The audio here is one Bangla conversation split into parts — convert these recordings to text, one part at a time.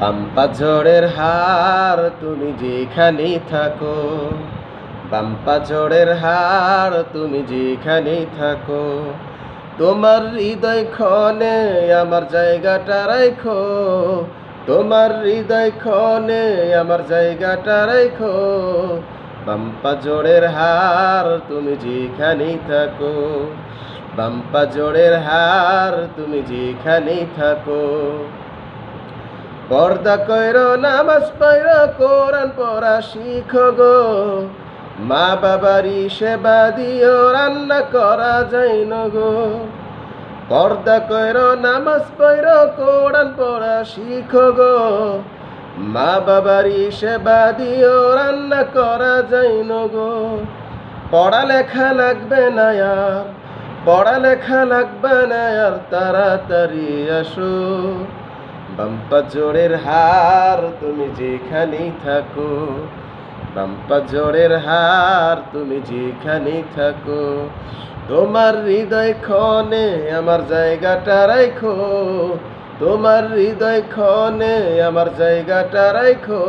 বাম্পা জোড়ের হার তুমি যেখানেই থাকো, বাম্পা জোড়ের হার তুমি যেখানেই থাকো, তোমার হৃদয় ক্ষণে আমার জায়গাটা রাখো, তোমার হৃদয় ক্ষণে আমার জায়গাটা রাখো। বাম্পা জোড়ের হার তুমি যেখানেই থাকো, বাম্পা জোড়ের হার তুমি যেখানেই থাকো। পর্দা কইরো, নামাজ পড়ো, কোরআন পড়া শিখো গো, মা বাবারই সেবা দিও, রান্না করা যায় না গো। পর্দা কইরো, নামাজ পড়ো, কোরআন পড়া শিখো গো, মা বাবারই সেবা দিও, রান্না করা যায় না গো। পড়ালেখা লাগবে না আর, পড়ালেখা লাগবে না আর, তাড়াতাড়ি আসো। বাম্পা জোড়ের হার তুমি যেখানেই থাকো, বাম্পা জোড়ের হার তুমি যেখানেই থাকো, তোমার হৃদয় ক্ষণে আমার জায়গাটা রাখো, তোমার হৃদয় ক্ষণে আমার জায়গাটা রাখো।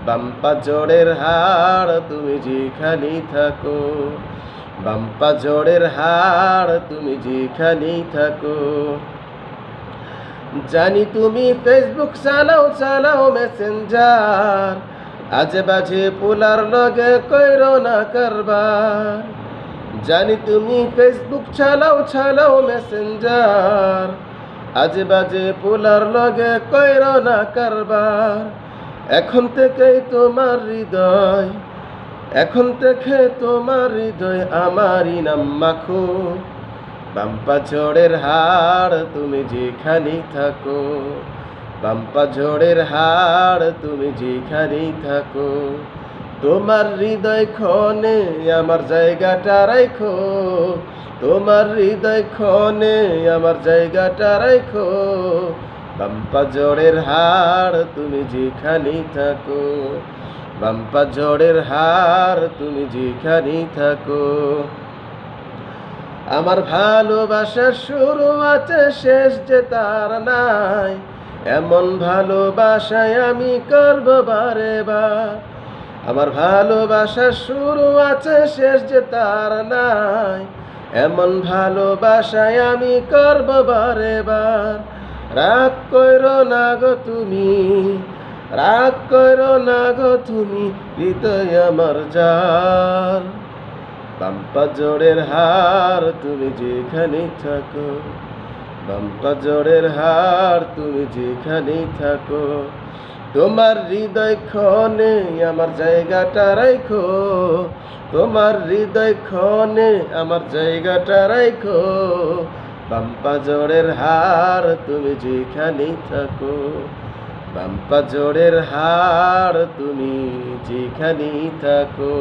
বাম্পা জোড়ের হার তুমি যেখানেই থাকো, বাম্পা জোড়ের হার তুমি যেখানেই থাকো। জানি তুমি ফেসবুক চালাও, চালাও মেসেঞ্জার, আজে বাজে পোলার লগে কইরো না কারবার। জানি তুমি ফেসবুক চালাও, চালাও মেসেঞ্জার, আজে বাজে পোলার লগে কইরো না কারবার। এখন থেকেই তোমার হৃদয়, এখন থেকে তোমার হৃদয় আমারই নাম মাখো। বাম্পা জোড়ের হার তুমি যেখানেই থাকো, বাম্পা জোড়ের হার তুমি যেখানেই থাকো, তোমার হৃদয় ক্ষণে আমার জায়গাটা রাখো, তোমার হৃদয় ক্ষণে আমার জায়গাটা রাখো। বাম্পা জোড়ের হার তুমি যেখানেই থাকো, বাম্পা জোড়ের হার তুমি যেখানেই থাকো। আমার ভালোবাসার শুরু আছে, শেষ যে তার নাই, এমন ভালোবাসায় আমি করব বারে বার। আমার ভালোবাসার শুরু আছে, শেষ যে তার নাই, এমন ভালোবাসায় আমি করব বারে বার। রাগ কইরো না গো তুমি, রাগ কইরো না গো তুমি, হৃদয় আমার যার। বাম্পা জোড়ের হার তুমি যেখানেই থাকো, বাম্পা জোড়ের হার তুমি যেখানেই থাকো, তোমার হৃদয় ক্ষণে আমার জায়গাটা রাখো, তোমার হৃদয় ক্ষণে আমার জায়গাটা রাখো। বাম্পা জোড়ের হার তুমি যেখানেই থাকো, বাম্পা জোড়ের হার তুমি যেখানেই থাকো।